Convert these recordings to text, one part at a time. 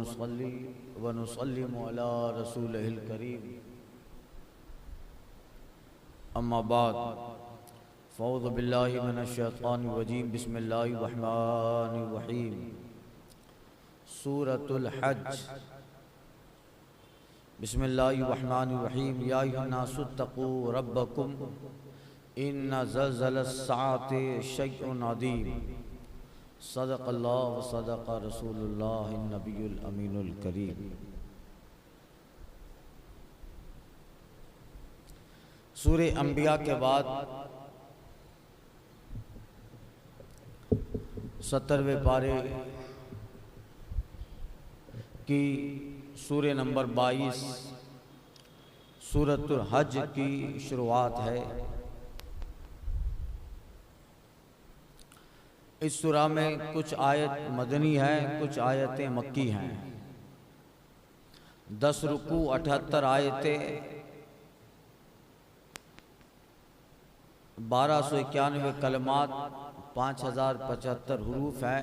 नुसल्ली व नुसल्लिमु अला रसूलिहिल करीम। अम्मा बाद फ़अऊज़ु बिल्लाहि मिनश शैतानिर रजीम। बिस्मिल्लाहिर रहमानिर रहीम। सूरतुल हज। बिस्मिल्लाहिर रहमानिर रहीम। या अय्युहन्नासुत्तक़ू रब्बकुम इन्ना ज़लज़लस्साअति शैउन अज़ीम। सदक़ल्लाहु व सदक़ रसूलुल्लाहिन नबियुल अमीनुल करीम। सूरे अंबिया के बाद 70वें पारे की सूरे नंबर 22 सूरतुल हज की शुरुआत है। इस सूरा में कुछ आयत मदनी है, कुछ आयतें मक्की हैं। 10 रुकू 78 आयतें 1291 कलमात 5075 हरूफ है।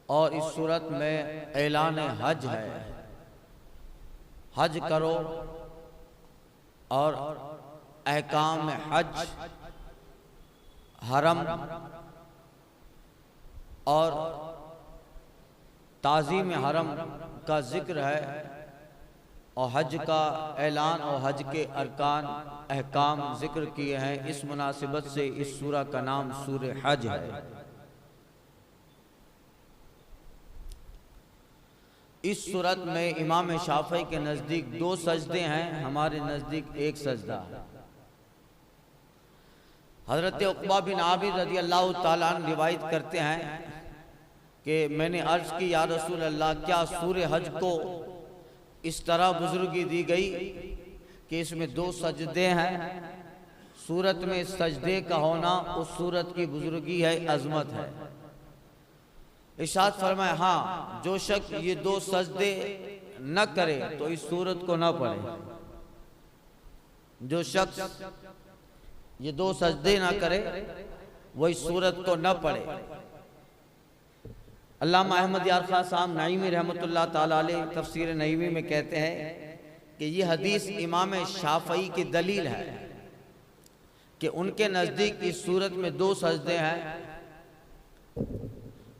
और इस सूरत में ऐलान हज है। हज करो और अहकाम हज, हरम और ताज़ीम हरम का जिक्र है और हज का ऐलान और हज के अरकान अहकाम जिक्र किए हैं। इस मुनासिबत से इस सूरा का नाम सूरे हज है। इस सूरत में इमाम शाफई के नज़दीक 2 सजदे हैं, हमारे नज़दीक 1 सजदा है। हज़रत उक़बा बिन आबिद रज़ियल्लाहु ताला अन्हु रिवायत करते हैं कि मैंने अर्ज़ की, या रसूल अल्लाह, क्या सूरे हज को इस तरह बुजुर्गी दी गई कि इसमें 2 सजदे हैं? सूरत में सजदे का होना उस सूरत की बुजुर्गी है, अजमत है। इरशाद फरमाया, हाँ, जो शख्स ये 2 सजदे न करे तो इस सूरत को न पढ़े। जो शख्स ये 2 सजदे न करे वो इस सूरत को न पढ़े। अल्लामा अहमद यार खां साहब नईमी रहमतुल्लाह ताला अलैह तफसीर नईमी में कहते हैं कि ये हदीस इमाम शाफई की दलील है कि उनके नज़दीक इस सूरत में 2 सजदे हैं।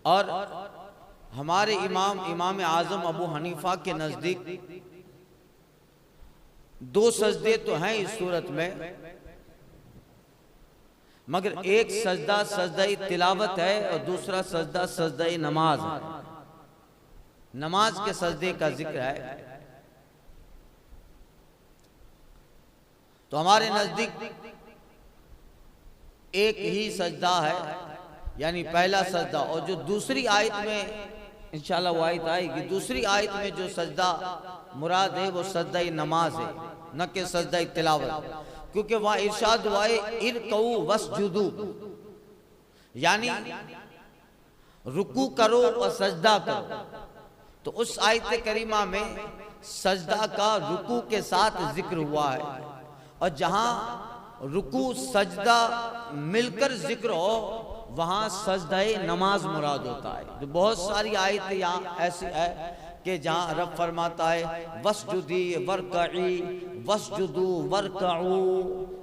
और हमारे इमाम आज़म अबू हनीफा के नज़दीक 2 सजदे तो हैं इस सूरत में, मगर एक सजदा सजदाई तिलावत है और दूसरा सजदा सजदाई नमाज है। नमाज के सजदे का जिक्र है। तो हमारे नजदीक एक ही सजदा है, यानी पहला सजदा। और जो दूसरी आयत में इंशाल्लाह वो आयत आएगी, दूसरी आयत में जो सजदा मुराद है वो सजदाई नमाज है, न कि सजदाई तिलावत। क्योंकि वहां इरशाद हुआ है इरकऊ वस्जुदू, यानी रुकू करो और सजदा करो। तो उस आयत करीमा में सजदा का रुकू के साथ जिक्र हुआ है। और जहां रुकू सजदा मिलकर जिक्र हो वहां सजदाए नमाज मुराद होता है। तो बहुत सारी आयत यहाँ ऐसी है कि जहाँ रब फरमाता है वस्जुदी वरकई, वस्जुदू वरकऊ,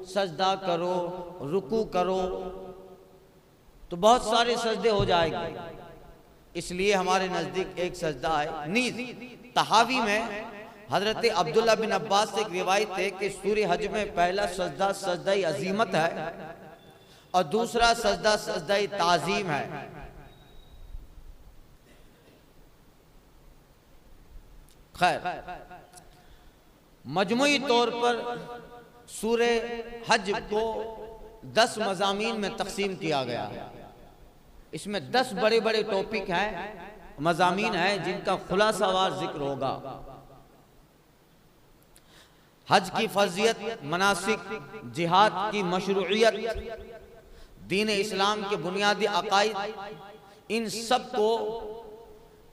सजदा करो रुकू करो, तो बहुत सारे सजदे हो जाएंगे। इसलिए हमारे नज़दीक एक सजदा है। नीज तहावी में हजरत अब्दुल्ला बिन अब्बास से एक रिवायत है कि सूरे हज में पहला सजदा सजदाई अजीमत है और दूसरा सजदा सजदाई ताजीम है। खैर, मजमुई तौर पर सूरे हज को 10 मज़ामीन में तकसीम किया गया है। इसमें 10 बड़े बड़े टॉपिक हैं, मज़ामीन हैं, जिनका खुलासावार जिक्र होगा। हज की फर्जियत, मनासिक, जिहाद की मशरूइयत, दीन इस्लाम के बुनियादी अकाइद, इन सब को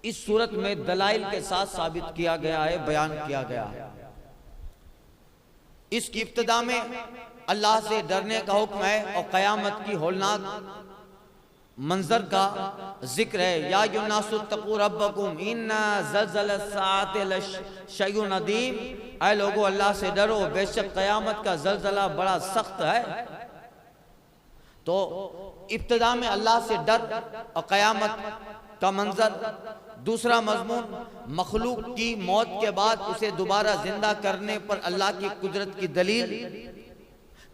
इस सूरत में दलाइल के साथ साबित किया गया है, बयान किया गया है। इसकी इब्तिदा में अल्लाह से डरने का हुक्म है और क़यामत की होलनाक मंजर का जिक्र है। या युन्नासुत्तकू रब्बकुम इन्ना ज़ल्ज़लत-सआति लशैउन अज़ीम, ऐ लोगो अल्लाह से डरो, बेशक क़यामत का ज़ल्ज़ला बड़ा सख्त है। तो इब्तिदा में अल्लाह से डर और क़यामत का मंजर। दूसरा मज़मून मखलूक की मौत के बाद उसे दोबारा जिंदा करने पर अल्लाह की कुदरत की दलील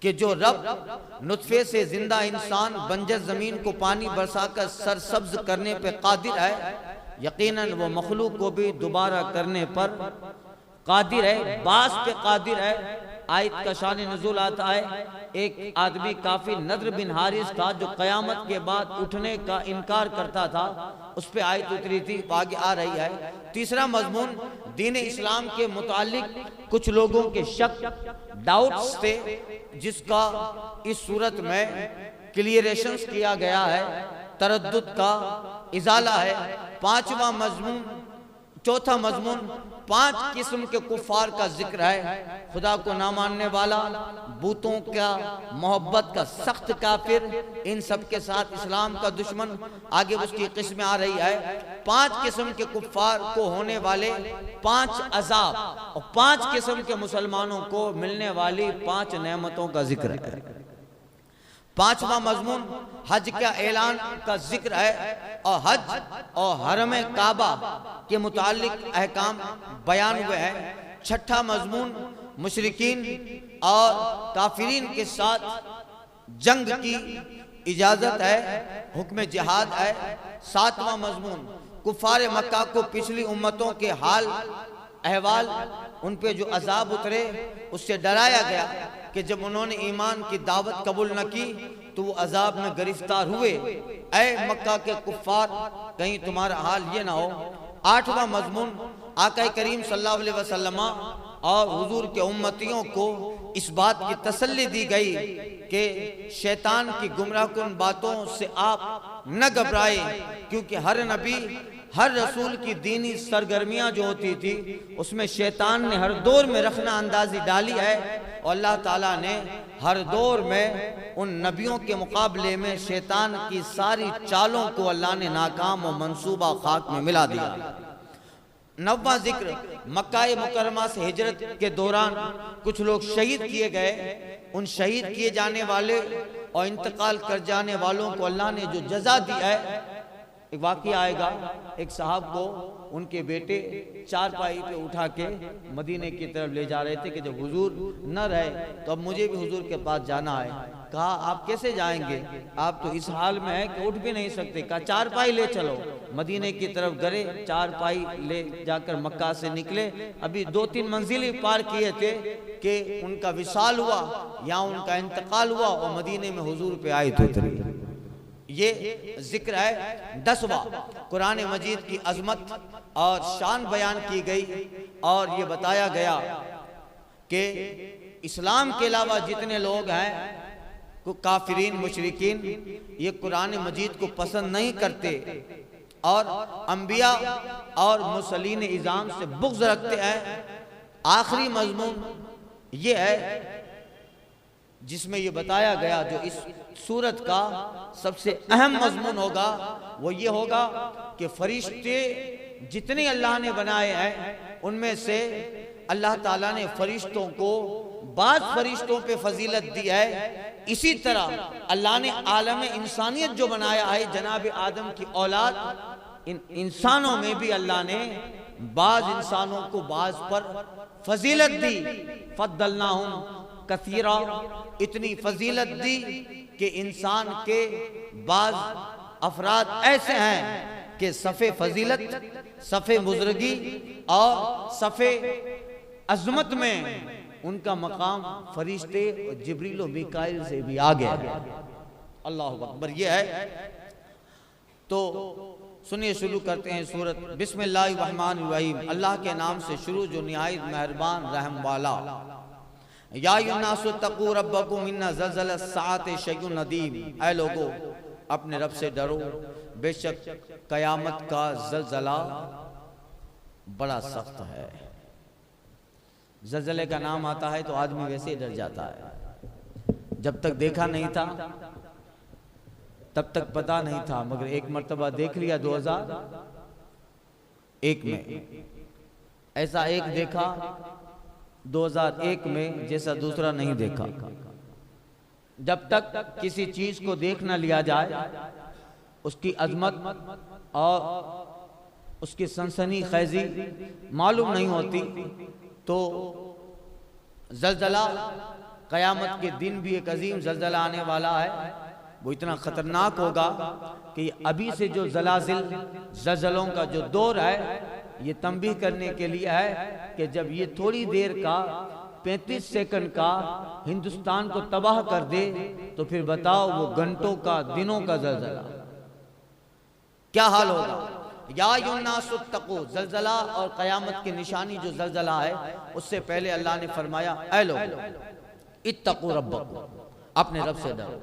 कि जो रब नुत्फे से जिंदा इंसान बंजर जमीन को पानी बरसाकर सरसब्ज करने पे कादिर है, यकीनन वो मखलूक को भी दोबारा करने पर कादिर है, बास पे कादिर है। आयत का शान नुज़ूल आता है, एक आदमी काफी नद्र बिन हारिस था जो क़यामत के बाद उठने का इनकार करता था, उस पे आयत उतरी थी, आगे आ रही है। तीसरा मजमून दीन इस्लाम के मुतालिक कुछ लोगों के शक डाउट्स थे, जिसका इस सूरत में क्लियरेशंस किया गया है, तरद्दुद का इजाला है। पांचवा मजमून, चौथा मजमून 5 किस्म के कुफार का जिक्र है। खुदा को ना मानने वाला, बूतों का मोहब्बत का सख्त काफिर, इन सब के साथ इस्लाम का दुश्मन। आगे उसकी किस्में आ रही है। 5 किस्म के कुफार को होने वाले 5 अजाब और 5 किस्म के मुसलमानों को मिलने वाली 5 नेमतों का जिक्र है। 5वां मजमून हज का ऐलान का जिक्र है और हज और हरम काबा के मुतालिक अहकाम बयान हुए हैं। 6ठा मजमून मुशरिकीन और काफिरीन के साथ जंग की इजाजत है, हुक्म जिहाद है। 7वां मजमून कुफार मक्का को पिछली उम्मतों के हाल अहवाल, उन पे जो अजाब उतरे उससे डराया गया कि जब उन्होंने ईमान की दावत कबूल न की तो वो अजाब में गिरफ्तार हुए। ऐ मक्का के कुफार, कहीं तुम्हारा हाल ये ना हो। 8वां मजमून आका करीम सल्लल्लाहु अलैहि वसल्लम और हुजूर के उम्मतियों को इस बात की तसल्ली दी गई कि शैतान की गुमराहकुन बातों से आप न घबराए, क्योंकि हर नबी हर रसूल की दीनी सरगर्मियां जो होती थी उसमें शैतान ने हर दौर में रखना अंदाजी डाली है, और अल्लाह ताला ने हर दौर में उन नबियों के मुकाबले में शैतान की सारी चालों को अल्लाह ने नाकाम और मंसूबा खाक में मिला दिया। 9वां जिक्र मक्का मुकर्रमा से हिजरत के दौरान कुछ लोग शहीद किए गए। उन शहीद किए जाने वाले और इंतकाल कर जाने वालों को अल्लाह ने जो जजा दी है, एक वाक़या आएगा, एक साहब को उनके बेटे चारपाई पे उठा के मदीने की तरफ ले जा रहे थे कि जब हुजूर न रहे तो अब मुझे भी हुजूर के पास जाना है। कहा आप कैसे जाएंगे, आप तो इस हाल में है कि उठ भी नहीं सकते। कहा चारपाई ले चलो। मदीने की तरफ गए, चारपाई ले जाकर मक्का से निकले। अभी 2-3 मंजिल पार किए थे कि उनका विसाल हुआ या उनका इंतकाल हुआ और मदीने में हुजूर पे आए थे। ये जिक्र है। 10वां कुरान मजीद की अजमत और शान बयान की गई और ये बताया गया कि इस्लाम के अलावा जितने लोग हैं को काफिरीन मुशरिकीन ये कुरान मजीद को पसंद नहीं करते और अंबिया और मुसलीन इज़ाम से बुग़्ज़ रखते हैं। आखिरी मजमून ये है जिसमें ये बताया गया, जो इस सूरत का सबसे अहम मजमून होगा वो ये होगा कि फरिश्ते जितने अल्लाह ने बनाए हैं उनमें से अल्लाह ताला ने फरिश्तों को बाज़ फरिश्तों पे फजीलत दी है। इसी तरह अल्लाह ने आलम इंसानियत जो बनाया है, जनाब आदम की औलाद, इन इंसानों में भी अल्लाह ने बाज़ इंसानों को बाज़ पर फजीलत दी। फद्दलनाहुम कसीरा, इतनी फजीलत दी कि इंसान के बाज़ अफराद ऐसे हैं कि सफ़े फजीलत, सफ़े बुज़ुर्गी और सफ़े अज़मत में उनका मकाम फरिश्ते और जिब्रील और मीकाईल से भी आगे है। अल्लाहु अकबर। ये है। तो सुनिए, शुरू करते हैं सूरत। बिस्मिल्लाहिर्रहमानिर्रहीम, अल्लाह के नाम से शुरू जो निहायत मेहरबान रहम वाला। या युन्नासुत्तकू रब्बकुम इन्ना ज़ल्ज़लत-सआति शैउन अज़ीम, ऐ लोगो अपने रब से डरो, बेशक कयामत का ज़ल्ज़ला बड़ा सख्त है। ज़ल्ज़ले का नाम आता है तो आदमी वैसे ही डर जाता है। जब तक देखा नहीं था तब तक पता नहीं था, मगर एक मर्तबा देख लिया 2001 में। ऐसा एक देखा 2001 में जैसा दूसरा नहीं देखा। जब तक किसी चीज को देख न लिया जाए, उसकी अजमत और उसकी सनसनी खैजी मालूम नहीं होती, तो जलजला, कयामत के दिन भी एक अजीम जलजला आने वाला है। वो इतना खतरनाक होगा कि अभी से जो जलाजिल जलजलों का जो दौर है, ये तंबीह करने के लिए है कि जब ये थोड़ी देर का 35 सेकंड का हिंदुस्तान को तबाह कर दे, तो फिर बताओ वो घंटों का, दिनों का जलजला क्या हाल होगा। या युन्नासुत्तकू, जलजला और कयामत की निशानी जो जलजला है, उससे पहले अल्लाह ने फरमाया, ऐ लोग इत्तकू रब्बकुम, अपने रब से डरो।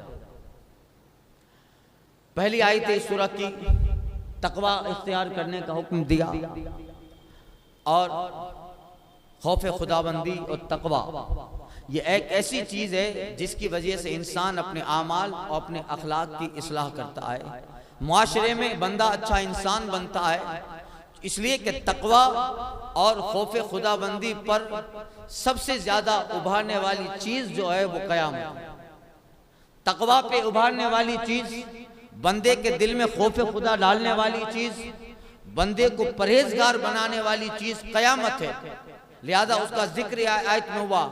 पहली आयत इस सूरह की तकवा इख्तियार करने का हुक्म दिया, और खौफ खुदाबंदी और तकवा ये एक ऐसी चीज है जिसकी वजह से इंसान अपने आमाल और अपने अखलाक की इस्लाह करता है, मुआशरे में बंदा अच्छा इंसान बनता है। इसलिए कि तकवा और खौफ खुदाबंदी पर सबसे ज्यादा उभारने वाली चीज जो है वो कयामत। तकवा पे उभारने वाली चीज, बंदे के दिल में खौफ खुदा डालने वाली चीज, बंदे को परहेजगार बनाने वाली चीज कयामत है। लिहाजा उसका जिक्र आयत में हुआ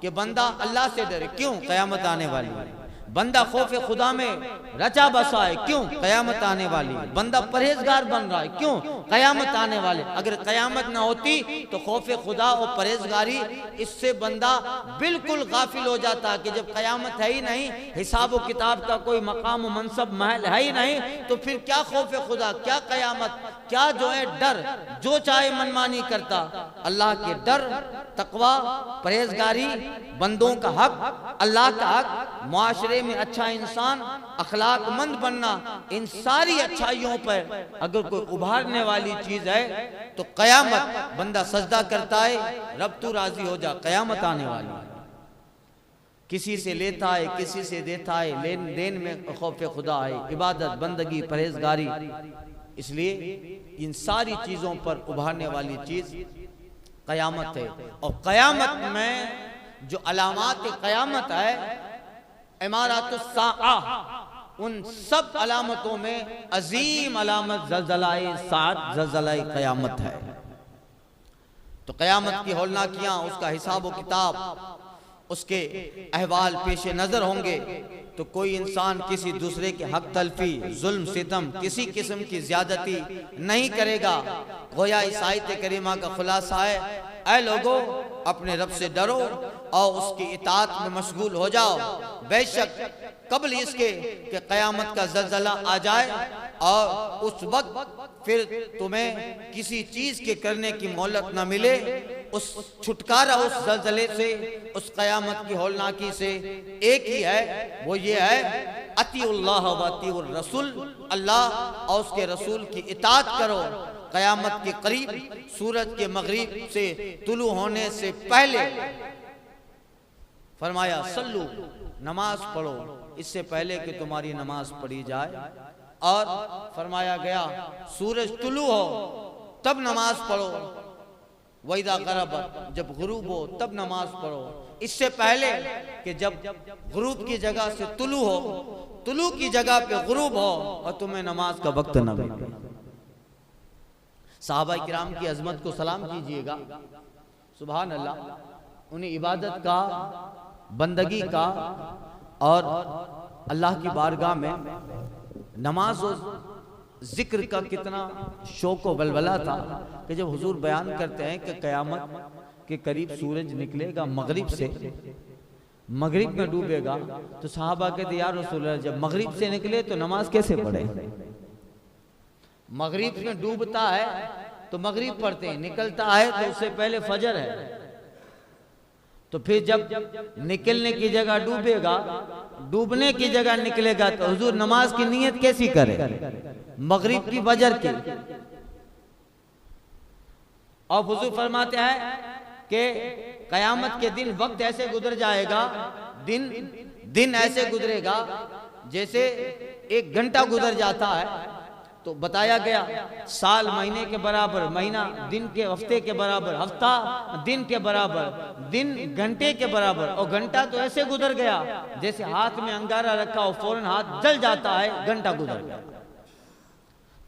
कि बंदा अल्लाह से डरे, क्यों? कयामत आने वाली है। बंदा खौफ खुदा में रचा बसा है, क्यों? कयामत आने वाली है। बंदा परहेजगार बन रहा है, क्यों? कयामत आने वाले। अगर कयामत ना होती तो खौफ खुदा और परहेजगारी, इससे बंदा बिल्कुल गाफिल हो जाता कि जब कयामत है ही नहीं, हिसाब व किताब का कोई मकाम व मनसब महल है ही नहीं, तो फिर क्या खौफ खुदा, क्या कयामत, क्या जो है डर, जो चाहे मनमानी करता। अल्लाह के डर, तकवा, परहेजगारी, बंदों का हक, अल्लाह का हक, मुआशरे में अच्छा इंसान, अखलाकमंद बनना, इन सारी अच्छाइयों पर अगर कोई उभारने वाली चीज है तो कयामत। बंदा सजदा करता है, रब तू राजी हो जा, कयामत आने वाली है। किसी से लेता है, किसी से देता है, लेन देन में खौफ खुदा है, इबादत, बंदगी, परहेजगारी। इसलिए इन सारी चीजों पर उभारने वाली चीज कयामत है। और कयामत में जो अलामात कयामत है, इमारातुस साआ, उन सब अलामतों में अजीम अलामत जलजलाए सात, जलजलाए कयामत है। तो कयामत की हौलनाकियां, उसका हिसाब व किताब, उसके अहवाल पेश नजर होंगे। तो कोई इंसान किसी दूसरे के हक तलफी, जुल्म, सितम, किसी किस्म की ज्यादती नहीं करेगा। गोया इस आयत करीमा का खुलासा है, ऐ लोगों अपने रब से डरो और उसकी इताअत में मशगूल हो जाओ। बेशक कबल इसके कि कयामत का जलजला आ जाए और उस वक्त फिर तुम्हें किसी चीज के करने की मोहलत न मिले, उस छुटकारा उस जलजले से, उस कयामत की हौलनाकी से एक ही है, वो ये है अतीउल्लाह व अतीउर रसूल, अल्लाह और उसके रसूल की इताअत करो। कयामत के करीब, सूरज के मगरिब से तुलू होने से पहले फरमाया सल्लू, नमाज पढ़ो, इससे पहले कि तुम्हारी नमाज पढ़ी जाए। और फरमाया गया सूरज तुलू हो तब नमाज पढ़ो, वैदा गरब, जब गुरूब हो तब नमाज पढ़ो। इससे पहले कि जब गुरूब की जगह से तुलू हो, तुलू की जगह पे गुरूब हो और तुम्हें नमाज का वक्त न मिले। सहाबा किराम की अजमत को सलाम कीजिएगा, सुभान अल्लाह। उन्हें इबादत का, बंदगी का और अल्लाह की बारगाह में नमाज और जिक्र का कितना शौक व बलबला था कि जब हुजूर बयान करते हैं कि कयामत के करीब सूरज निकलेगा मगरिब से, मगरिब में डूबेगा, तो सहाबा कहते यार रसूलल्लाह जब मगरिब से निकले तो नमाज कैसे पढ़े? मगरिब में डूबता है तो मगरिब पढ़ते हैं, निकलता है तो उससे पहले फजर है। तो फिर जब निकलने की जगह डूबेगा, डूबने की जगह निकलेगा, तो हुजूर नमाज की नियत कैसी करे? मगरिब की, फजर की। और हुजूर फरमाते हैं कि कयामत के दिन वक्त ऐसे गुजर जाएगा, दिन ऐसे गुजरेगा जैसे एक घंटा गुजर जाता है तो बताया गया साल महीने के बराबर, महीना दिन के हफ्ते के बराबर, हफ्ता दिन के बराबर, दिन घंटे के बराबर। और घंटा तो ऐसे गुजर गया जैसे हाथ में अंगारा रखा हो, फौरन हाथ जल जाता है, घंटा गुजर गया।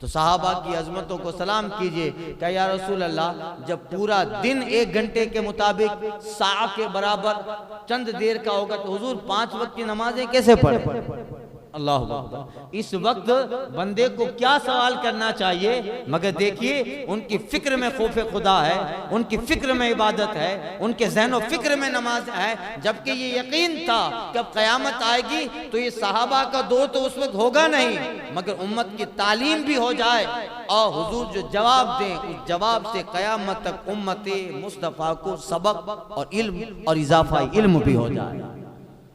तो सहाबा की अजमतों को सलाम कीजिए, क्या या रसूल अल्लाह, जब पूरा दिन एक घंटे के मुताबिक सा के बराबर चंद देर का होगा तो हुजूर 5 वक्त की नमाजें कैसे पढ़े? अल्लाह अकबर। इस वक्त बंदे को क्या सवाल करना चाहिए? मगर देखिए उनकी फिक्र में खौफे खुदा है, उनकी फिक्र में इबादत है, उनके ज़हनो फिक्र में नमाज है। जबकि ये यकीन था कब क़यामत आएगी तो ये सहाबा का दौर तो उस वक्त होगा नहीं, मगर उम्मत की तालीम भी हो जाए और हुजूर जो जवाब दें उस जवाब से क़यामत तक उम्मत मुस्तफ़ा को सबक और इल्म और इजाफा इल्म भी हो जाए।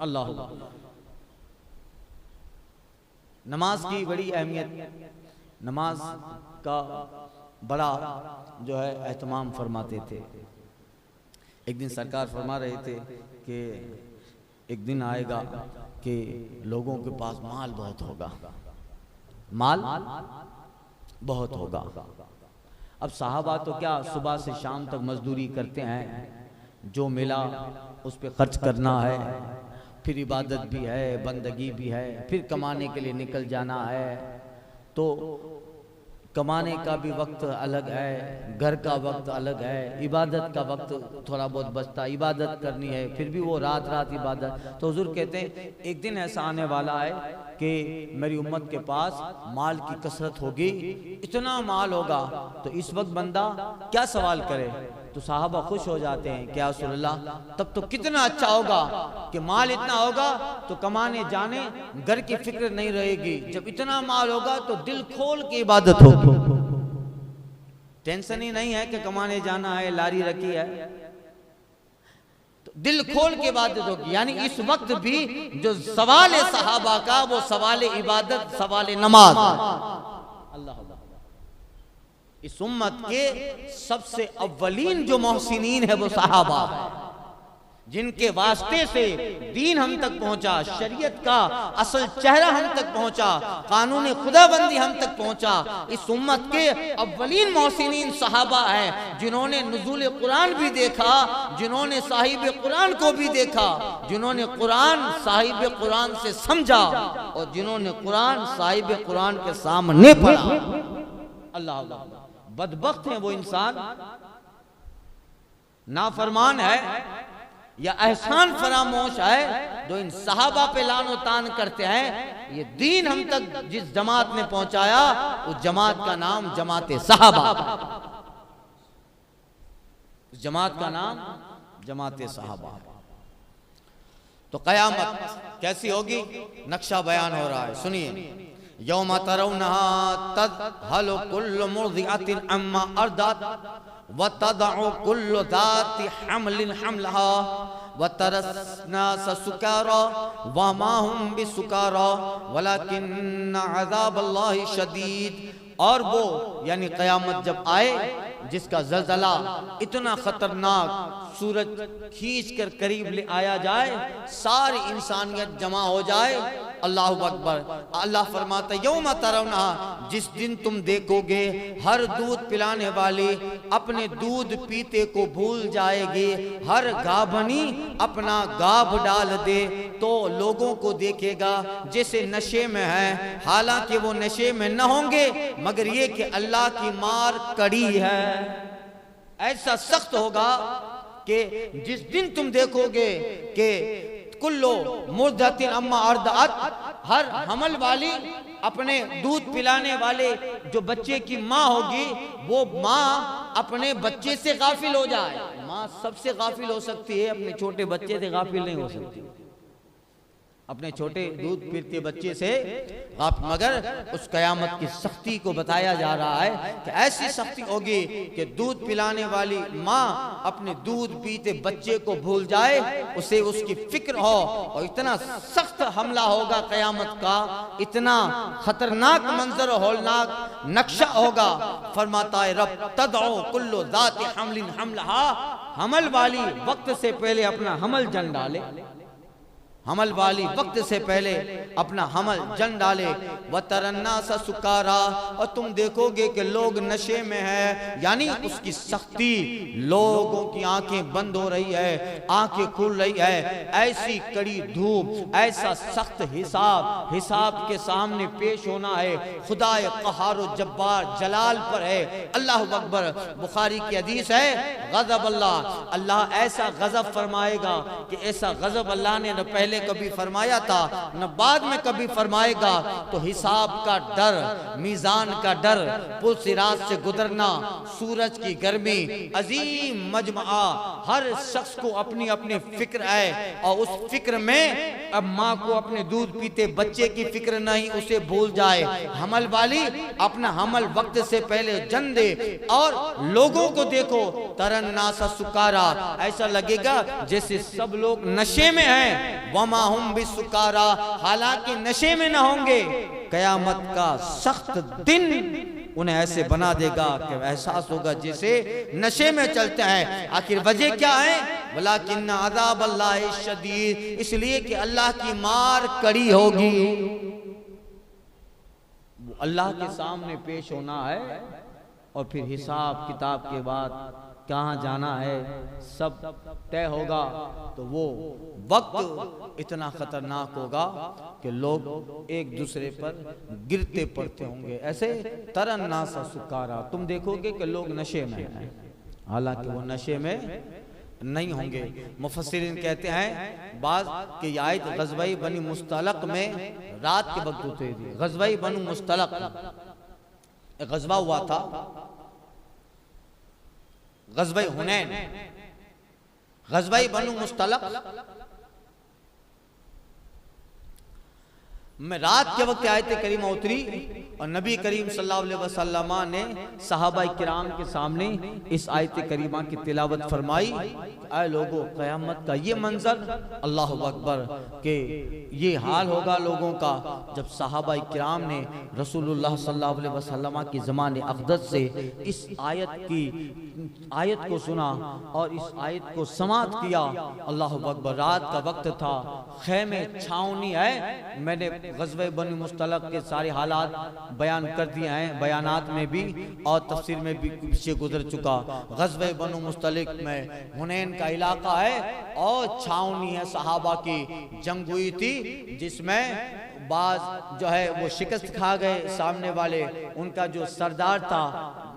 अल्लाह। नमाज की बड़ी अहमियत, नमाज का बड़ा जो है एहतमाम फरमाते थे। एक दिन सरकार फरमा रहे थे कि एक दिन आएगा कि लोगों के पास माल बहुत होगा, माल बहुत होगा। अब साहबा तो क्या सुबह से शाम तक मजदूरी करते हैं, जो मिला उस पर खर्च करना है, फिर इबादत भी है, बंदगी भी है, फिर कमाने के लिए निकल जाना है। तो कमाने का भी वक्त अलग है, घर का वक्त अलग है, इबादत का वक्त थोड़ा बहुत बचता, इबादत करनी है, फिर भी वो रात रात इबादत। तो हुजूर कहते हैं एक दिन ऐसा आने वाला है कि मेरी उम्मत के पास माल की कसरत होगी, इतना माल होगा तो इस वक्त बंदा क्या सवाल करे? तो साहबा खुश हो जाते हैं, क्या रसूलल्लाह तब तो कितना अच्छा होगा कि माल इतना होगा तो कमाने जाने घर की फिक्र नहीं रहेगी। जब इतना माल होगा तो दिल खोल के इबादत होगी, टेंशन ही नहीं है कि कमाने जाना है, लारी रखी है, तो दिल खोल के इबादत होगी। यानी इस वक्त भी जो सवाल है सहाबा का वो सवाल इबादत, सवाल नमाज। अल्लाह। इस उम्मत के सबसे अव्वलीन जो मोहसिनीन है वो सहाबा, जिनके वास्ते से दीन हम तक पहुंचा, शरीयत का असल चेहरा हम तक पहुंचा, कानून खुदाबंदी हम तक पहुंचा। इस उम्मत के अव्वलीन मोहसिनीन सहाबा हैं, जिन्होंने नुज़ूल कुरान भी देखा, जिन्होंने साहिब कुरान को भी देखा, जिन्होंने कुरान साहिब कुरान से समझा और जिन्होंने कुरान साहिब कुरान के सामने पढ़ा। अल्लाह। बदबख्त है वो इंसान, नाफरमान है या एहसान फरामोश है जो इन सहाबा पे लानो तान करते हैं। ये दीन हम तक जिस जमात ने पहुंचाया उस जमात का नाम जमात सहाबा, उस जमात का नाम जमात सहाबा। तो क़यामत कैसी होगी नक्शा बयान हो रहा है, सुनिए। यौम तरौनहा तज़हलु कुल्लु मुर्दिअतिन अम्मा अर्दअत व तदअु कुल्लु ज़ाति हम्लिन हम्लहा व तरस्नास सुकारा व मा हुम बिसुकारा वलाकिन्न अज़ाबल्लाहि शदीद। और वो यानी क़यामत जब आए जिसका ज़लज़ला इतना खतरनाक, सूरज खींच कर करीब ले आया जाए, सारी इंसानियत जमा हो जाए। अल्लाह अकबर। अल्लाह फरमाता यौम तरौना, जिस दिन तुम देखोगे हर दूध पिलाने वाली अपने दूध पीते को भूल जाएगी, हर गाभनी अपना गाभ डाल दे तो लोगों को देखेगा जैसे नशे में है, हालांकि वो नशे में न होंगे मगर ये कि अल्लाह की मार कड़ी है। ऐसा सख्त होगा कि जिस दिन तुम देखोगे कि कुल्लो मुर्दतिन अम्मा अर्दअत, हर हमल वाली अपने दूध पिलाने वाले जो बच्चे की माँ होगी वो माँ अपने बच्चे से गाफिल हो जाए। माँ सबसे गाफिल हो सकती है, अपने छोटे बच्चे से गाफिल नहीं हो सकती, अपने छोटे दूध पीते बच्चे से आप। मगर उस कयामत की सख्ती को बताया जा रहा है कि ऐसी सख्ती होगी कि दूध पिलाने वाली माँ अपने दूध पीते बच्चे को भूल जाए, उसे उसकी फिक्र हो, और इतना सख्त हमला होगा कयामत का, इतना खतरनाक मंजर होलनाक नक्शा होगा। फरमाता है रब तदउ कुल्लु ज़ाति हम्लिन हम्लहा, हमल वाली वक्त से पहले अपना हमल जन डाले। हमल वाली वक्त से पहले अपना हमल जन डाले। व तरन्ना सा सुकारा, और तुम देखोगे कि लोग नशे में है, यानी उसकी सख्ती, लोगों की आंखें बंद हो रही है, आंखें खुल रही है, ऐसी कड़ी धूप, ऐसा सख्त हिसाब के सामने पेश होना है। खुदा क़हार जब्बार जलाल पर है। अल्लाह अकबर। बुखारी की हदीस है, गज़ब अल्लाह ऐसा गज़ब फरमाएगा कि ऐसा गज़ब अल्लाह ने न पहले कभी फरमाया था न बाद में कभी फरमाएगा। तो हिसाब का डर, मीजान का डर, पुल सिरात से गुजरना, सूरज की गर्मी, अजीम मजमा, हर शख्स को अपनी अपनी फिक्र है, और उस फिक्र में अब माँ को अपने दूध पीते बच्चे की फिक्र नहीं, उसे भूल जाए। हमल वाली अपना हमल वक्त से पहले जन दे, और लोगों को देखो तरन्ना सा सुकारा, ऐसा लगेगा जैसे सब लोग नशे में हैं। वमा हुम बिसुकारा, हालांकि नशे में न होंगे। कयामत का सख्त दिन उन्हें ऐसे बना देगा कि एहसास होगा जैसे नशे में चलते हैं। आखिर वजह क्या है? वलाकिन अज़ाब अल्लाह शदीद, इसलिए कि अल्लाह की मार कड़ी होगी। अल्लाह के सामने पेश होना है, और फिर हिसाब किताब के बाद कहाँ जाना है सब तय होगा। तो वो वक्त इतना खतरनाक होगा कि लोग एक दूसरे पर गिरते पड़ते होंगे। ऐसे तरन्ना सा सुकारा, तुम देखोगे कि लोग नशे में हैं, हालांकि वो नशे में नहीं होंगे। मुफस्सिरीन कहते हैं बाज कि आयत ग़ज़वा बनी मुस्तलक में रात के वक्त उतरी थी। ग़ज़वा बनी मुस्तलक एक ग़ज़वा हुआ था, ग़ज़वा हुनैन। ग़ज़वा बनु मुस्तलक में रात के वक्त आयत करीमा उतरी, और नबी करीम सल्लल्लाहु अलैहि वसल्लम ने सहाबा किराम के सामने इस आयत करीमा की तिलावत फरमाई। आए लोगों, क़यामत का ये मंजर, अल्लाह अकबर, के ये हाल होगा लोगों का जब सहाबा किराम ने रसूलुल्लाह सल्लल्लाहु अलैहि वसल्लम की ज़माने अक़दस से इस आयत को सुना और इस आयत को समाअत किया। अल्लाह अकबर। रात का वक्त था, खेमे छावनी है। मैंने ग़ज़वा बनी मुस्तलक के सारे हालात बयान कर दिए हैं, बयानात में भी और तफसीर में भी पीछे गुजर चुका। ग़ज़वा बनी मुस्तलक में हुनैन का इलाका है और छावनी है, सहाबा की जंग हुई थी, जिसमें बाज जो है वो शिकस्त खा गए सामने वाले। उनका जो सरदार था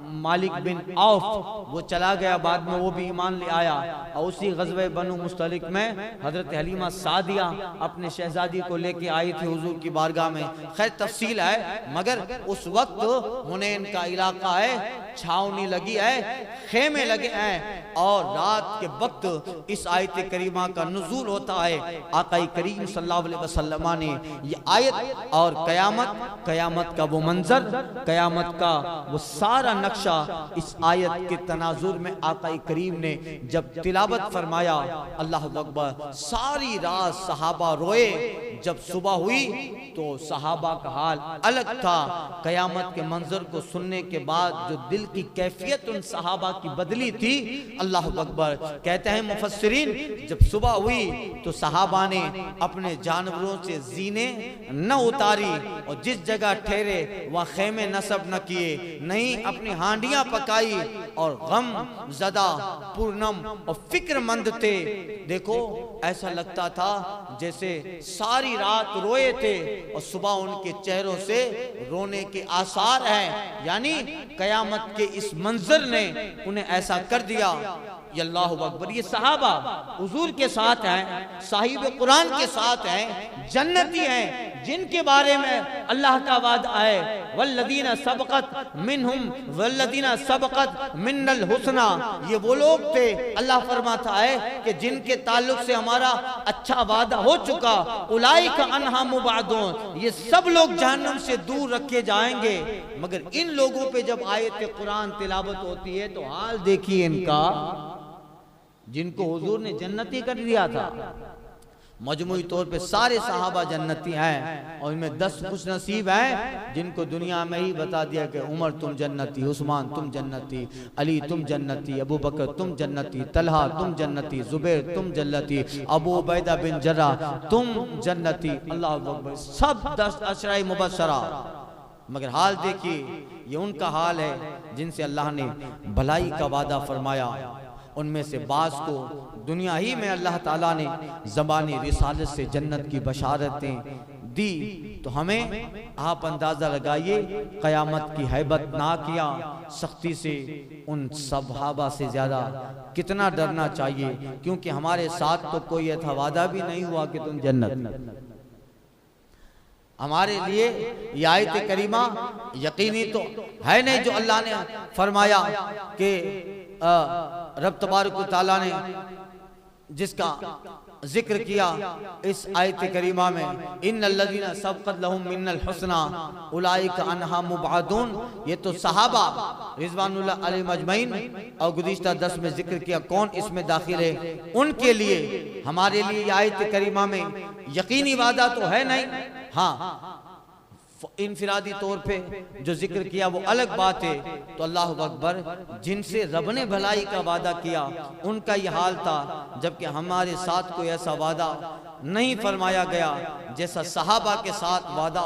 मालिक बिन औफ, वो चला गया, बाद में वो भी ईमान ले आया। और उसी ग़ज़वा बनु मुस्तलिक में हज़रत हलीमा सादिया अपने शहजादी को लेके आई थी हुजूर की बारगाह में। खैर तफसील है, मगर उस वक्त हुनैन का इलाका है, छावनी लगी है, खेमे लगे हैं, और रात के वक्त इस आयत करीमा का नुज़ूल होता है। आका करीम सल्लल्लाहु अलैहि वसल्लम ने ये आयत और क़यामत का वो मंजर, क़यामत का वो सारा नक्शा इस आयत के तनाजुर में आका करीम ने जब तिलावत फरमाया, अल्लाह अकबर, सारी रात सहाबा रोए। जब सुबह हुई तो सहाबा का हाल अलग था। क़यामत के मंजर को सुनने के बाद जो दिल की कैफियत उन सहाबा की बदली थी, अल्लाह अकबर। कहते हैं मुफस्सिरीन, जब सुबह हुई तो सहाबा ने अपने जानवरों से जीने न उतारी, और जिस जगह ठहरे वहाँ खेमे नसब न किए, नहीं अपनी हांडियां पकाई, और गम ज़दा पूर्णम और फिक्रमंद थे। देखो ऐसा लगता था जैसे सारी रात रोए थे और सुबह उनके चेहरों से रोने के आसार हैं। यानी क़यामत के इस मंजर ने उन्हें ऐसा कर दिया। अल्लाहु अकबर। ये सहाबा हुजूर के साथ हैं, साहिब कुरान के साथ हैं, जन्नती हैं, जिनके बारे में अल्लाह का वादा है, वल्लदीना सबक़त मिनहुम वल्लदीना सबक़त मिन्नल हुस्ना। ये वो लोग थे, अल्लाह फरमाता है कि जिनके ताल्लुक से हमारा अच्छा वादा हो चुका, उलाइका अन्हा मुबादून, ये सब लोग जहन्नम से दूर रखे जाएंगे। मगर इन लोगों पे जब आयत कुरान तिलावत होती है तो हाल देखिए इनका, जिनको हुजूर ने जन्नती कर दिया था, मजमूई तौर पे सारे सहाबा जन्नती हैं और इनमें 10 खुशनसीब हैं जिनको दुनिया में ही बता दिया कि उमर तुम जन्नती, उस्मान तुम जन्नती, अली तुम जन्नती, अबू बकर तुम जन्नती, तलहा तुम जन्नती, जुबैर तुम जन्नती, अबू उबैदा बिन जर्रा तुम जन्नती। अल्लाह अकबर, सब 10 अशरा मुबशरा। मगर हाल देखिए, ये उनका हाल है जिनसे अल्लाह ने भलाई का वादा फरमाया। उनमें से बास को दुनिया ही में अल्लाह ताला ने ज़बानी रिसालत से जन्नत की बशारतें दी। तो हमें आप अंदाज़ा लगाइए, क़यामत की हैबत ना किया सख्ती से उन सहाबा से ज़्यादा कितना डरना चाहिए, क्योंकि हमारे साथ तो कोई ऐसा वादा भी नहीं हुआ कि तुम जन्नत। हमारे लिए ये आयत करीमा यकीनी तो है नहीं जो अल्लाह ने फरमाया कि रब तबारक व तआला ने जिसका जिक्र किया इस आयत करीमा में, इन्नल्लज़ीना सबक़त लहुम मिनल हुस्ना उलाइका अन्हा मुबअदून। ये तो सहाबा रिज़वानुल्लाह अलैहिम अजमईन और गुज़िश्ता 10 में जिक्र किया कौन इसमें दाखिल है, उनके लिए। हमारे लिए ये आयत करीमा में यकीनी वादा तो है नहीं, हाँ इनफिरादी तौर पे जो जिक्र किया वो अलग बात है। तो अल्लाह अकबर, जिनसे रब ने भलाई का वादा किया उनका ये हाल था, जबकि हमारे साथ कोई ऐसा वादा नहीं फरमाया गया जैसा सहाबा के साथ वादा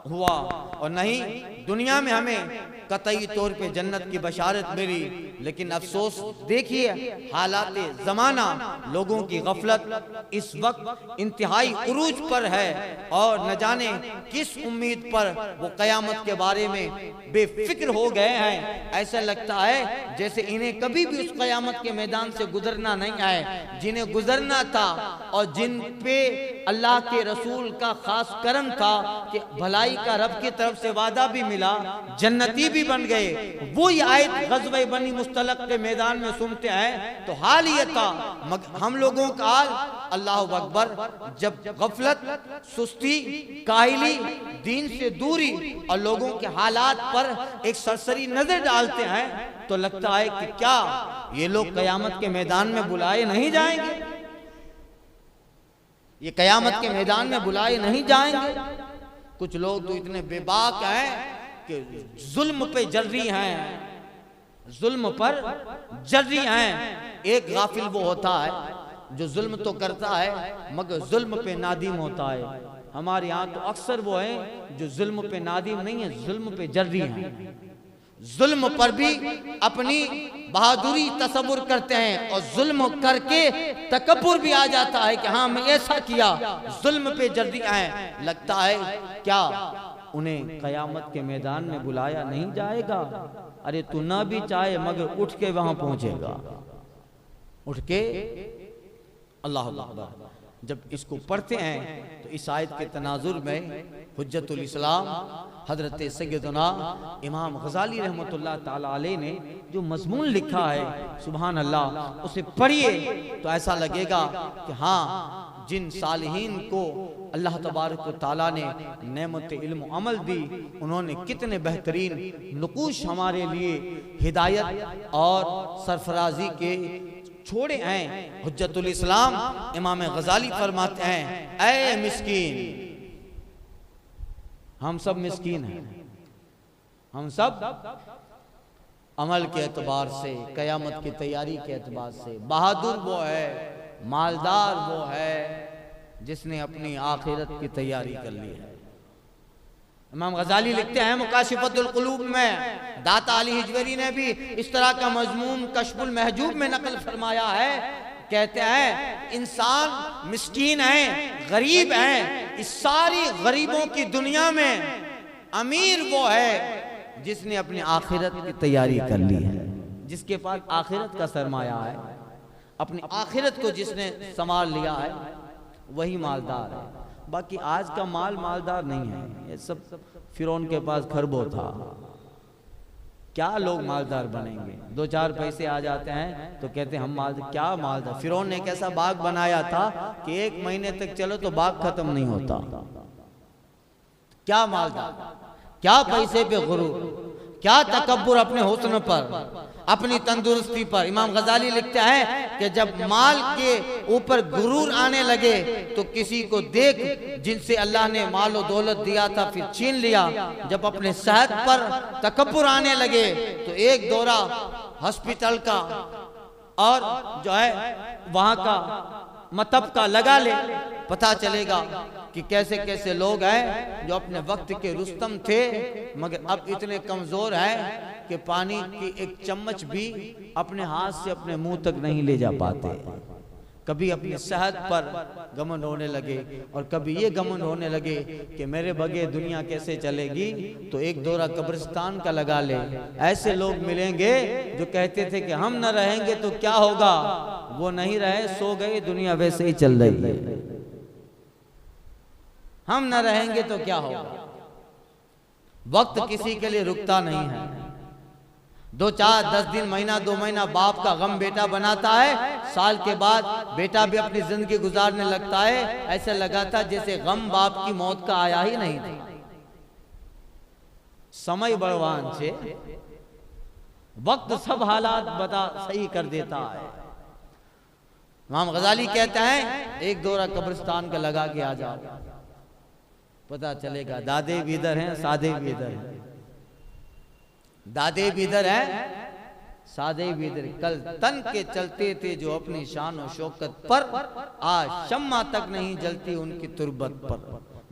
हुआ। और नहीं दुनिया में हमें कतई तौर पे जन्नत की बशारत मिली, लेकिन अफसोस देखिए हालात ज़माना, लोगों की गफलत इस वक्त इंतहाई उरूज पर है और न जाने किस उम्मीद पर वो क़यामत के बारे में बेफिक्र हो गए हैं। ऐसा लगता है जैसे इन्हें कभी भी उस क़यामत के मैदान से गुजरना नहीं आए, जिन्हें गुजरना था और जिन पे अल्लाह के रसूल का खास करम था कि भलाई का रब की तरफ से वादा भी मिला, जन्नती भी बन गए। वो ये आयत ग़ज़वे बनी मुस्तलक के मैदान में सुनते हैं तो हाल ये था। हम लोगों का हाल अल्लाह अकबर, जब गफलत, सुस्ती, काहिली, दीन से दूरी और लोगों के हालात पर एक सरसरी नजर डालते हैं तो लगता है कि क्या ये लोग क़यामत के मैदान में बुलाए नहीं जाएंगे, ये क़यामत के मैदान में बुलाए नहीं जाएंगे। कुछ लोग तो इतने बेबाक हैं कि जुल्म पे जर्री हैं, जुल्म पर जर्री हैं। एक गाफिल वो होता है जो जुल्म तो करता है मगर जुल्म पे नादिम होता है। हमारे यहाँ तो अक्सर वो हैं जो जुल्म पे नादिम नहीं है, जुल्म पे जर्री हैं। जुल्म पर भी अपनी बहादुरी तसव्वुर करते हैं और जुल्म करके तकब्बुर भी आ जाता है कि हाँ मैं ऐसा किया, जुल्म पे जर्री हैं। लगता है क्या उन्हें क़यामत के मैदान में बुलाया नहीं जाएगा? अरे तू ना भी चाहे मगर उठ के वहां पहुंचेगा, उठ के। अल्लाह अकबर। जब इसको पढ़ते हैं तो इस आयत के तनाजुर में हुज्जतुल इस्लाम हजरत सैयदना इमाम गजाली रहमतुल्लाह ताला अलैह ने जो मजमून लिखा है, सुभान अल्लाह, उसे पढ़िए तो ऐसा लगेगा कि हाँ जिन सालिहीन को अल्लाह तबारक व तआला ने नेमत इल्म अमल दी, उन्होंने कितने बेहतरीन नुकूश हमारे लिए हिदायत और सरफराजी के छोड़े हैं। हुज्जतुल इस्लाम इमाम गजाली फरमाते हैं, ऐ मिस्कीन, हम सब मिस्कीन हैं, हम सब अमल के एतबार से, क़यामत की तैयारी के एतबार से। बहादुर वो है, मालदार वो है जिसने अपनी आखिरत की तैयारी कर ली है। इमाम गजाली लिखते हैं मुकाशिफतुल कुलूब में, दाता अली हिजवरी ने भी इस तरह का मजमून कश्फुल महजूब में नकल फरमाया है। कहते हैं इंसान मिस्कीन है, गरीब है, इस सारी गरीबों की दुनिया में अमीर वो है जिसने अपनी आखिरत की तैयारी कर ली है, जिसके पास आखिरत का सरमाया है, अपनी आखिरत को जिसने संभाल लिया है वही मालदार है। बाकी आज का माल मालदार नहीं है, ये सब फिरौन के पास खरबो था, क्या लोग मालदार बनेंगे? 2-4 पैसे आ जाते हैं तो कहते हैं हम मालदार। क्या मालदार? फिरौन ने एक ऐसा बाग बनाया था कि 1 महीने तक चलो तो बाग खत्म नहीं होता। क्या मालदार, क्या पैसे पे गुरूर, क्या तकब्बुर अपने हुस्न पर। अपनी तंदुरुस्ती पर। इमाम गजाली लिखते हैं कि जब माल के ऊपर गुरूर आने लगे तो किसी को देख जिनसे अल्लाह ने माल और दौलत दिया था फिर छीन लिया। जब अपने सेहत पर तकब्बुर आने लगे तो एक दौरा हॉस्पिटल का और जो है वहां का मतब का लगा ले, पता चलेगा कि कैसे कैसे लोग हैं जो अपने वक्त के रुस्तम थे मगर अब इतने कमजोर हैं कि पानी की एक चम्मच भी अपने हाथ से अपने मुंह तक नहीं ले जा पाते। कभी अपनी सेहत पर घमंड होने लगे और कभी ये घमंड होने लगे कि मेरे बगैर दुनिया कैसे चलेगी, तो एक दौरा कब्रिस्तान का लगा ले। ऐसे लोग मिलेंगे जो कहते थे कि हम न रहेंगे तो क्या होगा, वो नहीं रहे, सो गए, दुनिया वैसे ही चल रही है। हम न रहेंगे तो क्या होगा। वक्त किसी के लिए रुकता नहीं है। 2, 4, 10 दिन, महीना, 2 महीना बाप का गम बेटा बनाता है, साल के बाद बेटा भी अपनी जिंदगी गुजारने लगता है। ऐसा लगा था जैसे गम बाप की मौत का आया ही नहीं था। समय बलवान से वक्त सब हालात बता सही कर देता है। इमाम गजाली कहते हैं एक दौरा कब्रिस्तान का लगा के आ जाओ, पता चलेगा दादे भी इधर हैं, सादे भी इधर हैं। दादे भी इधर हैं, सादे भी इधर। कल तन के चलते थे जो अपनी शान और शौकत पर, आज शम्मा तक नहीं जलती उनकी तुरबत पर।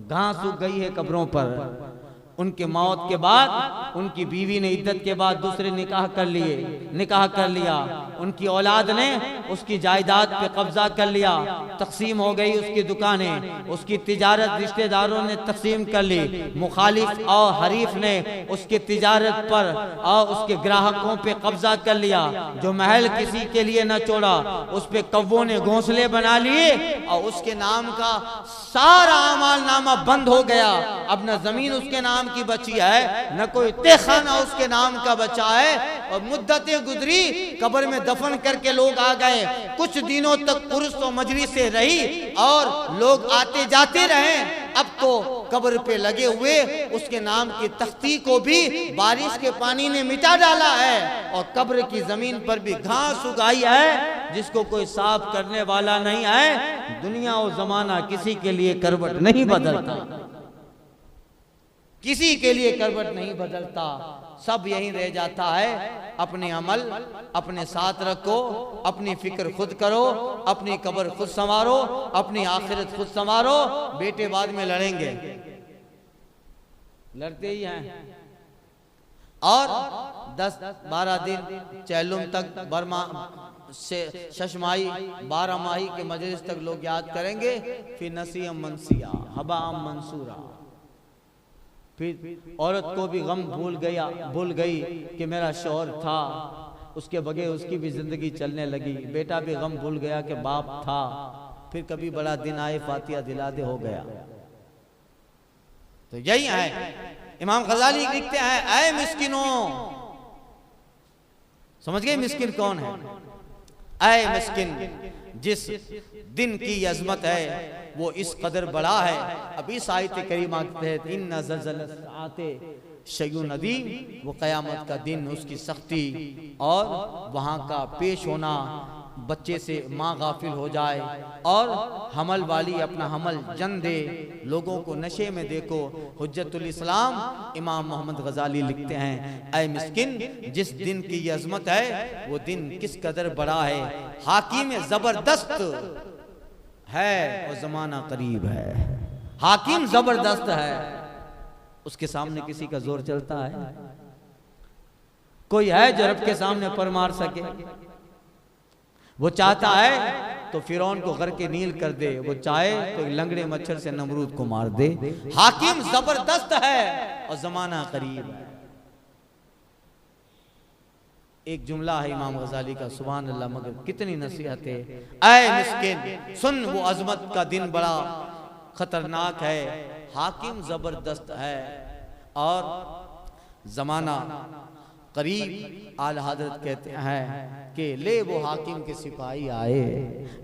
घास उग गई है कब्रों पर। उनके मौत के बाद उनकी बीवी ने इद्दत के बाद दूसरे निकाह कर लिया। उनकी औलाद ने उसकी जायदाद पे कब्जा कर लिया। तकसीम हो गई उसकी दुकानें, उसकी तिजारत रिश्तेदारों ने तकसीम कर ली। मुखालिफ और हरीफ ने उसकी तिजारत पर और उसके ग्राहकों पे कब्जा कर लिया। जो महल किसी के लिए न छोड़ा उस पे कौवों ने घोंसले बना लिए और उसके नाम का सारा अमाल नामा बंद हो गया। अब न जमीन उसके नाम की बची है, न कोई तेखाना उसके नाम का बचा है। और मुद्दतें गुजरी, कब्र में दफन करके लोग आ गए। कुछ दिनों तक उर्स और मजलिस से रही और लोग आते जाते रहे। अब तो कब्र पे लगे हुए उसके नाम की तख्ती को भी बारिश के पानी ने मिटा डाला है और कब्र की जमीन पर भी घास उगाई है जिसको कोई साफ करने वाला नहीं है। दुनिया और जमाना किसी के लिए करवट नहीं बदलता, किसी के लिए करवट नहीं बदलता, सब यहीं रह जाता है। अपने अमल अपने साथ रखो, अपनी फिक्र खुद करो, अपनी कब्र खुद संवारो, अपनी आखिरत खुद संवारो। बेटे बाद में लड़ेंगे, लड़ते ही हैं। और 10-12 दिन चैलुम तक, बर्मा से शशमाही 12 माही के मजलिस तक लोग याद करेंगे। फिर नसीम मनसिया हबाम मंसूरा। फिर औरत को भी गम भूल गई कि मेरा शौहर था, उसके बगैर उसकी भी जिंदगी चलने लगी। बेटा भी गम भूल गया कि बाप था। फिर कभी बड़ा दिन आए फातिहा दिला दे हो गया। तो यही है। इमाम गजाली लिखते हैं, ऐ मिस्किनों, समझ गए मिस्किन कौन है? ऐ मिस्किन, जिस दिन की अजमत है वो इस कदर बड़ा है। अभी आयत करीमा के तहत इन्ना ज़लज़लते शयउन अज़ीम, वो क़यामत का दिन, उसकी सख्ती और वहाँ का पेश होना। बच्चे से माँ गाफिल हो जाए और हमल वाली अपना हमल जन दे, लोगों को नशे में देखो। हुज्जतुल इस्लाम इमाम मोहम्मद गजाली लिखते हैं, ऐ मिस्किन, जिस दिन की ये अजमत है वो दिन किस कदर बड़ा है। हाकिम जबरदस्त है और जमाना करीब है। हाकिम जबरदस्त है, उसके सामने किसी का जोर चलता है? कोई है जो रब के सामने पर मार सके? वो चाहता है तो फिरौन को घर के नील कर दे, वो चाहे तो लंगड़े मच्छर से नमरूद को मार दे। हाकिम जबरदस्त है और जमाना करीब है। एक जुमला है इमाम गजाली का, सुभान अल्लाह, मगर कितनी नसीहत है। ऐ मिस्किन सुन, वो अजमत का दिन बड़ा खतरनाक है। हाकिम जबरदस्त है और जमाना करीब। आला हजरत कहते हैं कि ले वो हाकिम के सिपाही आए,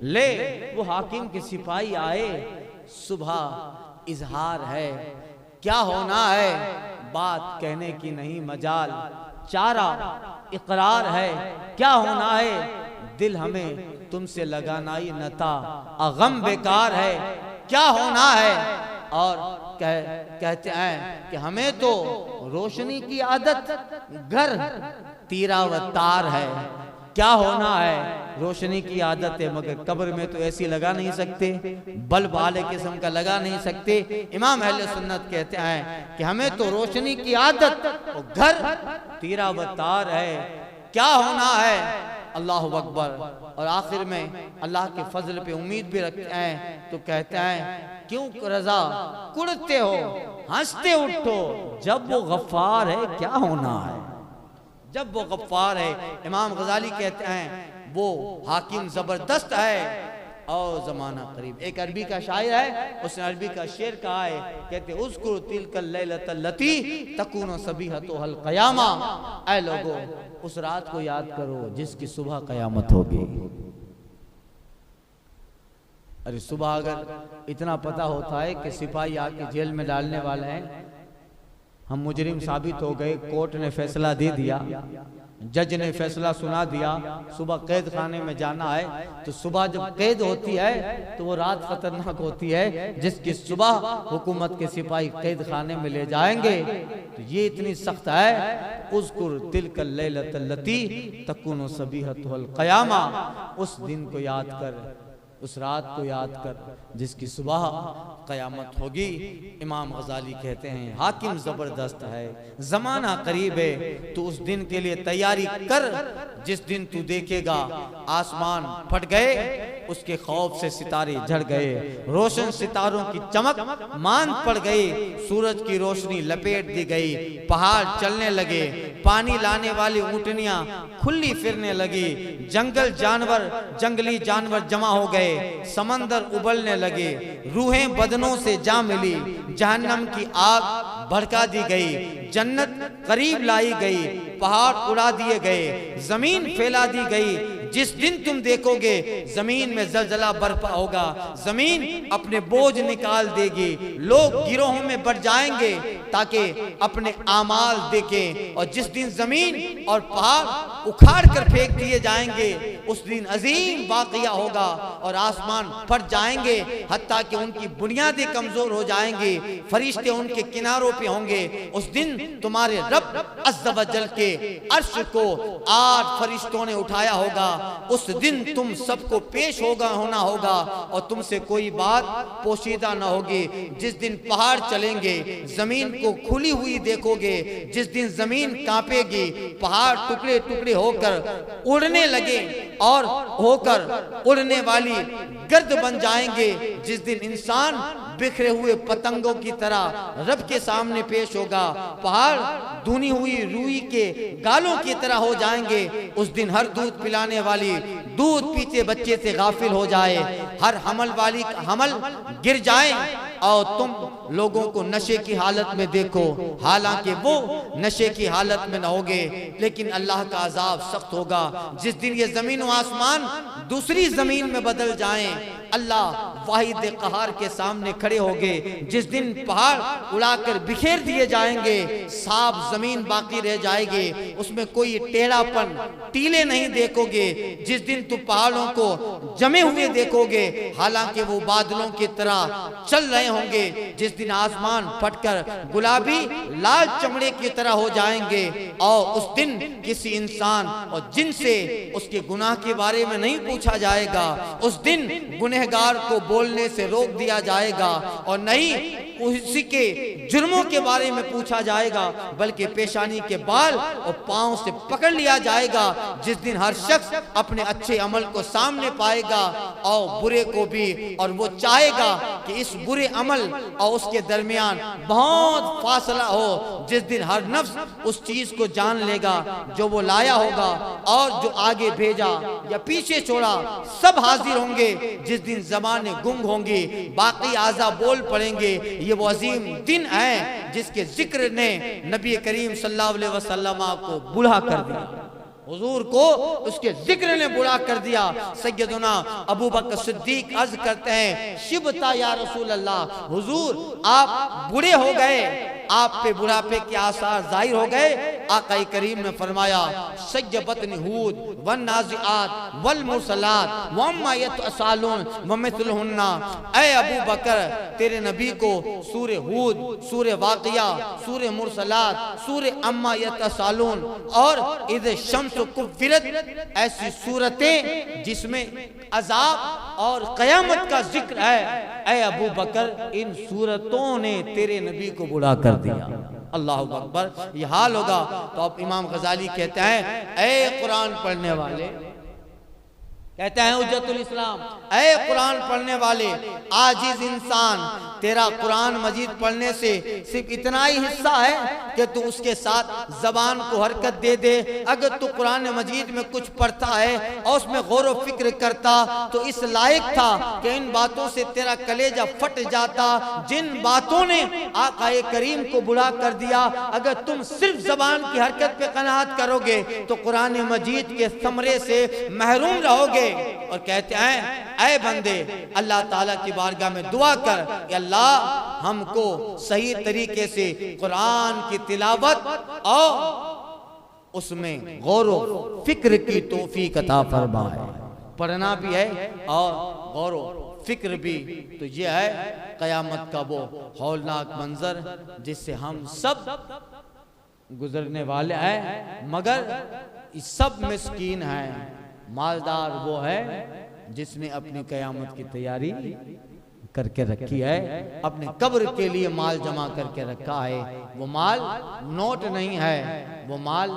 ले वो हाकिम के सिपाही आए। सुबह इजहार है, क्या होना है बात कहने की नहीं मजाल। चारा इकरार है, क्या होना है, दिल हमें तुमसे लगाना ही नता, गम बेकार है, क्या होना है। और कहते हैं कि हमें तो रोशनी की आदत, घर तीरा व तार है, क्या होना है, रोशनी की आदत है, मगर कब्र में तो ऐसी लगा नहीं सकते, बल्ब वाले किस्म का लगा नहीं सकते। इमाम अहले सुन्नत कहते हैं कि हमें तो रोशनी की आदत और घर तीरा व तार है, क्या होना है। अल्लाह अकबर। और आखिर में अल्लाह के फजल पे उम्मीद भी रखते हैं तो कहते हैं क्यों रजा कुड़ते हो, हंसते उठो, जब वो गफ्फार है क्या होना है, जब वो गफ्फार है। इमाम गजाली कहते हैं वो हाकिम जबरदस्त है और जमाना करीब। एक अरबी का शायर है, उसने अरबी का शेर कहा है, कहते उस्कुर तिलकल लैलतल लती तकूनु सबीहतुल क़यामा, ऐ लोगो उस रात को याद करो जिसकी सुबह कयामत होगी। अरे सुबह अगर इतना पता होता है कि सिपाही आके जेल में डालने वाले हैं, हम मुजरिम साबित हो गए, कोर्ट ने फैसला दे दिया, जज ने फैसला सुना दिया, सुबह कैद खाने में जाना है, तो सुबह जब कैद होती है तो वो रात खतरनाक होती है जिसकी सुबह हुकूमत के सिपाही कैद खाने में ले जाएंगे। तो ये इतनी सख्त है, उज़कुर तिलकल लैलतल लती तकुनु सबीहतुल क़यामा, उस दिन को याद कर, उस रात को याद कर जिसकी सुबह कयामत होगी। इमाम गजाली कहते हैं हाकिम जबरदस्त है, जमाना करीब है, तो उस दिन के लिए तैयारी कर जिस दिन तू देखेगा आसमान फट गए, उसके खौफ से सितारे झड़ गए, रोशन सितारों की चमक मांद पड़ गई, सूरज की रोशनी लपेट दी गई, पहाड़ चलने लगे, पानी लाने वाली ऊँटनियां खुली फिरने लगी, जंगली जानवर जमा हो गए, समंदर उबलने लगे, रूहें बदनों से जा मिली, जहन्नम की आग भड़का दी गई, जन्नत करीब लाई गई, पहाड़ उड़ा दिए गए, जमीन फैला दी गई। जिस दिन तुम देखोगे जमीन में जलजला बर्पा होगा, जमीन अपने बोझ निकाल देगी, लोग गिरोहों में बढ़ जाएंगे ताकि अपने आमाल देखें, और जिस दिन जमीन और पहाड़ उखाड़ कर फेंक दिए जाएंगे उस दिन अजीम वाक़या होगा और आसमान फट जाएंगे, हत्ता कि उनकी बुनियादें कमजोर हो जाएंगी, फरिश्ते उनके किनारों पे होंगे। उस दिन तुम्हारे रब अज़्ज़ व जल के अर्श को 8 फरिश्तों ने उठाया होगा, उस दिन तुम सबको पेश होना होगा और तुमसे कोई बात पोशीदा न होगी। जिस दिन पहाड़ चलेंगे, जमीन को खुली हुई देखोगे, जिस दिन जमीन कांपेगी, पहाड़ टुकड़े टुकड़े होकर उड़ने लगे और होकर उड़ने वाली गर्द बन जाएंगे, जिस दिन इंसान बिखरे हुए पतंगों की तरह रब के सामने पेश होगा, पहाड़ धुनी हुई रूई के गालों की तरह हो जाएंगे। उस दिन हर दूध पिलाने वाली दूध पीते बच्चे से गाफिल हो जाए, हर हमल वाली हमल गिर जाए और तुम लोगों को नशे की हालत में देखो, हालांकि वो नशे की हालत में न होगे, लेकिन अल्लाह का अजाब सख्त होगा। जिस दिन ये जमीन व आसमान दूसरी जमीन में बदल जाएं, अल्लाह वाहिद क़हार के सामने खड़े होंगे, जिस दिन पहाड़ उड़ाकर बिखेर दिए जाएंगे, साफ जमीन बाकी रह जाएगी, उसमें कोई टेढ़ापन टीले नहीं देखोगे। जिस दिन तुम पहाड़ों को जमे हुए देखोगे, हालांकि वो बादलों की तरह चल रहे होंगे, जिस दिन आसमान फटकर गुलाबी लाल चमड़े की तरह हो जाएंगे, और उस दिन किसी इंसान और जिन से उसके गुनाह के बारे में नहीं पूछा जाएगा। उस दिन गुनहगार को बोलने से रोक दिया जाएगा और नहीं उसी के जुर्मों के बारे में पूछा जाएगा, बल्कि पेशानी के बाल और पांव से पकड़ लिया जाएगा। जिस दिन हर शख्स अपने अच्छे अमल को सामने पाएगा और बुरे को भी, और वो चाहेगा कि इस बुरे अमल और उसके दरमियान बहुत फासला हो। जिस दिन हर नफ्स उस चीज को जान लेगा जो वो लाया होगा, और जो आगे भेजा या पीछे छोड़ा सब हाजिर होंगे। जिस दिन ज़बानें गुंग होंगी, बाकी आज़ा बोल पड़ेंगे। ये वो अजीम दिन है जिसके जिक्र ने नबी करीम सल्लल्लाहु अलैहि वसल्लम को बूढ़ा कर दिया, हुजूर को उसके जिक्र ने बुरा कर दिया। सैयदना अबू बकर सिद्दीक अर्ज करते हैं, शिबता या रसूल अल्लाह, हुजूर आप बूढ़े हो गए, आप पे बुढ़ापे के आसार जाहिर हो गए। आका करीम ने फरमाया सय्यबतनी हूद वन नाज़िआत वल मुरसलात वम्मा यतसालून वमिथलुहुन्ना। ऐ अबू बकर, तेरे नबी को सूरे हूद, सूरे वाक़िया, सूरे मुरसलात, सूरे अम्मा यतसालून और इज़ शम्स कुव्विरत, ऐसी सूरतें जिसमें अजाब और क़यामत का जिक्र है, ऐ अबू बकर इन सूरतों ने तेरे नबी को बुढ़ा कर दिया। अल्लाह अकबर। ये हाल होगा तो अब इमाम गजाली कहते हैं, ऐ कुरान पढ़ने वाले, कहते हैं हुज्जतुल इस्लाम, ऐ कुरान पढ़ने वाले आजिज इंसान, तेरा कुरान मजीद पढ़ने से सिर्फ इतना ही हिस्सा है कि तू उसके साथ जबान को हरकत दे दे। अगर तू कुरान मजीद में कुछ पढ़ता है और उसमें गौर व फिक्र करता तो इस लायक था कि इन बातों से तेरा कलेजा फट जाता जिन बातों ने आका करीम को बुढ़ा कर दिया। अगर तुम सिर्फ जबान की हरकत पे कनाअत करोगे तो कुरान मजीद के समरे से महरूम रहोगे। और कहते हैं, ऐ बंदे, अल्लाह ताला की बारगाह में दुआ कर कि अल्लाह हमको सही तरीके से कुरान की तिलावत और उसमें गौर व फिक्र की तौफीक अता फरमाए। पढ़ना भी है और गौर व फिक्र भी। तो ये है कयामत का वो हौलनाक मंजर जिससे हम सब गुजरने वाले हैं, मगर इस सब मिस्कीन हैं। मालदार वो है जिसने अपनी कयामत की तैयारी करके रखी है, अपने कब्र के लिए माल जमा करके रखा है। वो माल नोट नहीं है, वो माल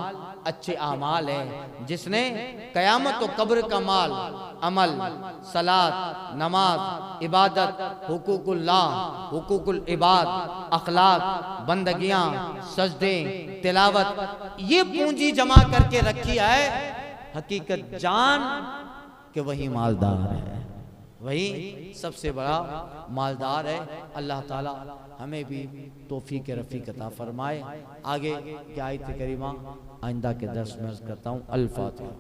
अच्छे आमाल है। जिसने कयामत तो कब्र का माल अमल, सलात, नमाज, इबादत, हुकूकुल्लाह, हुकूकुल इबाद, अखलाक, बंदगियां, सजदे, तिलावत, ये पूंजी जमा करके रखी है। हकीकत जान कि वही मालदार है, वही सबसे बड़ा मालदार है। अल्लाह ताला हमें भी तौफीक रफ़ीक अता फरमाए। आगे की आयत करीमा आइंदा के दर्स में अर्ज़ करता हूँ। अल फातिहा।